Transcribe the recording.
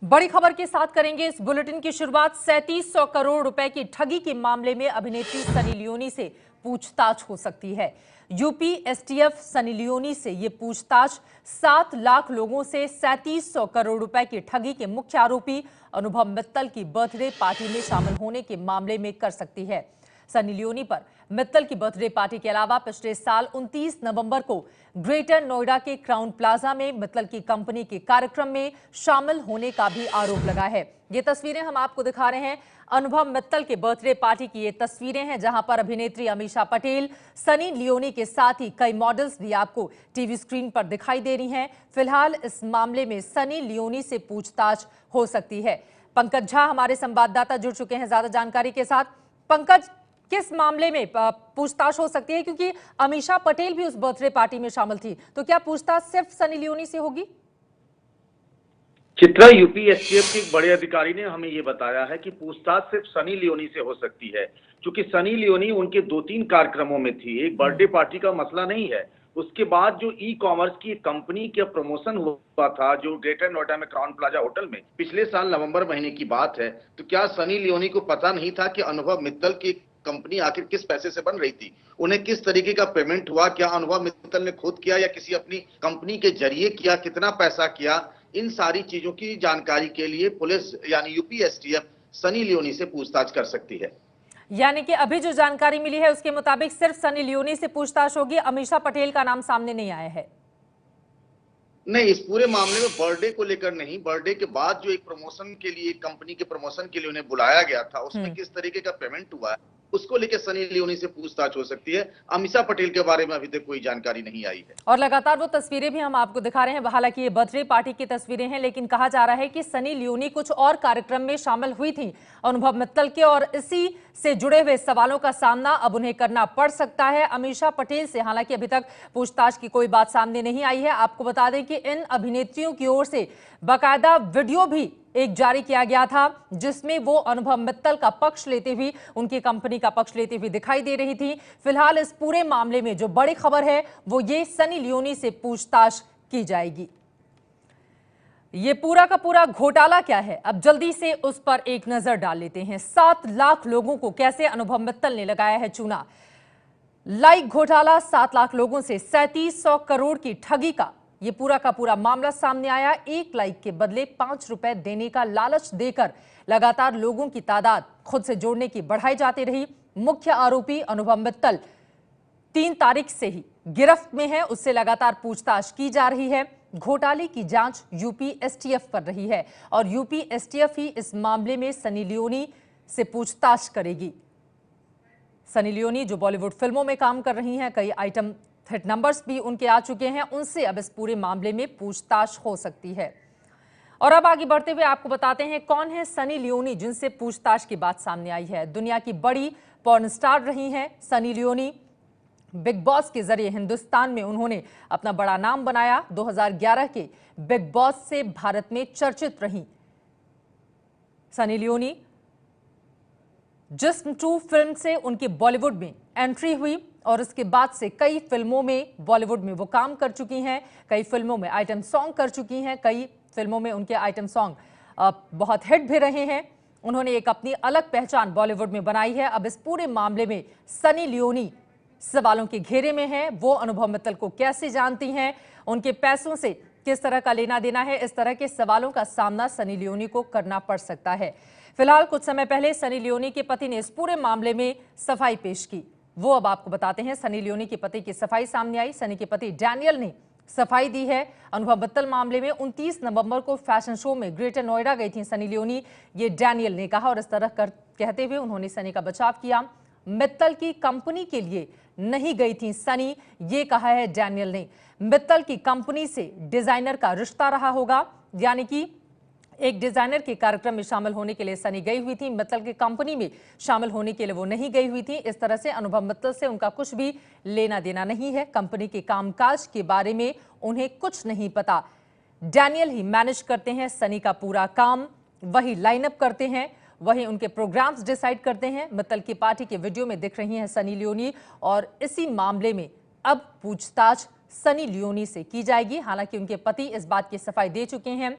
बड़ी खबर के साथ करेंगे इस बुलेटिन की शुरुआत। 3700 करोड़ रुपए की ठगी के मामले में अभिनेत्री सनी लियोनी से पूछताछ हो सकती है। यूपी एसटीएफ सनी लियोनी से ये पूछताछ 7 लाख लोगों से 3700 करोड़ रुपए की ठगी के मुख्य आरोपी अनुभव मित्तल की बर्थडे पार्टी में शामिल होने के मामले में कर सकती है। सनी लियोनी पर मित्तल की बर्थडे पार्टी के अलावा पिछले साल 29 नवंबर को ग्रेटर नोएडा के क्राउन प्लाजा में मित्तल की कंपनी के कार्यक्रम में शामिल होने का भी आरोप लगा है। ये तस्वीरें हम आपको दिखा रहे हैं। अनुभव मित्तल के बर्थडे पार्टी की ये तस्वीरें हैं, जहां पर अभिनेत्री अमीषा पटेल, सनी लियोनी के साथ ही कई मॉडल्स भी आपको टीवी स्क्रीन पर दिखाई दे रही हैं। फिलहाल इस मामले में सनी लियोनी से पूछताछ हो सकती है। पंकज झा हमारे संवाददाता जुड़ चुके हैं ज्यादा जानकारी के साथ। पंकज, किस मामले में पूछताछ हो सकती है, क्योंकि अमीषा पटेल भी उस बर्थडे पार्टी में शामिल थी, तो क्या पूछताछ सिर्फ सनी लियोनी से होगी? चित्रा, यूपी एसटीएफ के एक बड़े अधिकारी ने हमें ये बताया है कि पूछताछ सिर्फ सनी लियोनी से हो सकती है, क्योंकि सनी लियोनी उनके 2-3 कार्यक्रमों में थी। एक बर्थडे पार्टी का मसला नहीं है, उसके बाद जो ई कॉमर्स की कंपनी का प्रमोशन हुआ था जो ग्रेटर नोएडा में क्राउन प्लाजा होटल में पिछले साल नवंबर महीने की बात है, तो क्या सनी लियोनी को पता नहीं था कि अनुभव मित्तल की कंपनी आखिर किस पैसे से बन रही थी, उन्हें किस तरीके का पेमेंट हुआ, क्या अनुभव मित्तल ने खुद किया या किसी अपनी कंपनी के जरिए किया, कितना पैसा किया, इन सारी चीजों की जानकारी के लिए पुलिस यानी यूपी एसटीएफ सनी लियोनी से पूछताछ कर सकती है। यानी कि अभी जो जानकारी मिली है उसके मुताबिक सिर्फ सनी लियोनी से पूछताछ होगी, अमीषा पटेल का नाम सामने नहीं आया है। नहीं, इस पूरे मामले में बर्थडे को लेकर नहीं, बर्थडे के बाद जो एक प्रमोशन के लिए, कंपनी के प्रमोशन के लिए उन्हें बुलाया गया था, उसमें किस तरीके का पेमेंट हुआ है उसको लेकर सनी लियोनी से पूछताछ हो सकती है। अमीषा पटेल के बारे में अभी तक कोई जानकारी नहीं आई है। और लगातार वो तस्वीरें भी हम आपको दिखा रहे हैं। हालांकि ये बर्थडे पार्टी की तस्वीरें हैं, लेकिन कहा जा रहा है कि सनी लियोनी कुछ और कार्यक्रम में शामिल हुई थी अनुभव मित्तल के, और इसी से जुड़े हुए सवालों का सामना अब उन्हें करना पड़ सकता है अमीषा पटेल से। हालांकि अभी तक पूछताछ की कोई बात सामने नहीं आई है। आपको बता दें कि इन अभिनेत्रियों की ओर से बाकायदा वीडियो भी एक जारी किया गया था, जिसमें वो अनुभव मित्तल का पक्ष लेते हुए, उनकी कंपनी का पक्ष लेते हुए दिखाई दे रही थी। फिलहाल इस पूरे मामले में जो बड़ी खबर है वो ये सनी लियोनी से पूछताछ की जाएगी। ये पूरा का पूरा घोटाला क्या है, अब जल्दी से उस पर एक नजर डाल लेते हैं। 7 लाख लोगों को कैसे अनुभव मित्तल ने लगाया है चूना। लाइक घोटाला, 7 लाख लोगों से 3700 करोड़ की ठगी का ये पूरा का पूरा मामला सामने आया। 1 लाइक के बदले 5 रुपए देने का लालच देकर लगातार लोगों की तादाद खुद से जोड़ने की बढ़ाई जाती रही। मुख्य आरोपी अनुभव मित्तल 3 तारीख से ही गिरफ्त में है, उससे लगातार पूछताछ की जा रही है। घोटाले की जांच यूपी एसटीएफ कर रही है और यूपी एसटीएफ ही इस मामले में सनी लियोनी से पूछताछ करेगी। सनी लियोनी जो बॉलीवुड फिल्मों में काम कर रही हैं, कई आइटम हिट नंबर्स भी उनके आ चुके हैं, उनसे अब इस पूरे मामले में पूछताछ हो सकती है। और अब आगे बढ़ते हुए आपको बताते हैं कौन है सनी लियोनी जिनसे पूछताछ की बात सामने आई है। दुनिया की बड़ी पॉर्न स्टार रही हैं सनी लियोनी। बिग बॉस के जरिए हिंदुस्तान में उन्होंने अपना बड़ा नाम बनाया। 2011 के बिग बॉस से भारत में चर्चित रही सनी लियोनी। जिस्म 2 फिल्म से उनकी बॉलीवुड में एंट्री हुई और उसके बाद से कई फिल्मों में बॉलीवुड में वो काम कर चुकी हैं, कई फिल्मों में आइटम सॉन्ग कर चुकी हैं, कई फिल्मों में उनके आइटम सॉन्ग बहुत हिट भी रहे हैं। उन्होंने एक अपनी अलग पहचान बॉलीवुड में बनाई है। अब इस पूरे मामले में सनी लियोनी सवालों के घेरे में है। वो अनुभव मित्तल को कैसे जानती हैं, उनके पैसों से किस तरह का लेना देना है, इस तरह के सवालों का सामना सनी लियोनी को करना पड़ सकता है। फिलहाल कुछ समय पहले सनी लियोनी के पति ने इस पूरे मामले में सफाई पेश की। वो अब आपको बताते हैं। सनी लियोनी के पति की सफाई सामने आई। सनी के पति डैनियल ने सफाई दी है। अनुभव मित्तल मामले में 29 नवंबर को फैशन शो में ग्रेटर नोएडा गई थी सनी लियोनी, ये डैनियल ने कहा, और इस तरह कहते हुए उन्होंने सनी का बचाव किया। मित्तल की कंपनी के लिए नहीं गई थी सनी, ये कहा है डैनियल ने। मित्तल की कंपनी से डिजाइनर का रिश्ता रहा होगा, यानी कि एक डिजाइनर के कार्यक्रम में शामिल होने के लिए सनी गई हुई थी, मित्तल की कंपनी में शामिल होने के लिए वो नहीं गई हुई थी। इस तरह से अनुभव मित्तल से उनका कुछ भी लेना देना नहीं है। कंपनी के कामकाज के बारे में उन्हें कुछ नहीं पता। डैनियल ही मैनेज करते हैं सनी का पूरा काम, वही लाइनअप करते हैं, वही उनके प्रोग्राम्स डिसाइड करते हैं। मित्तल की पार्टी के वीडियो में दिख रही हैं सनी लियोनी, और इसी मामले में अब पूछताछ सनी लियोनी से की जाएगी। हालांकि उनके पति इस बात की सफाई दे चुके हैं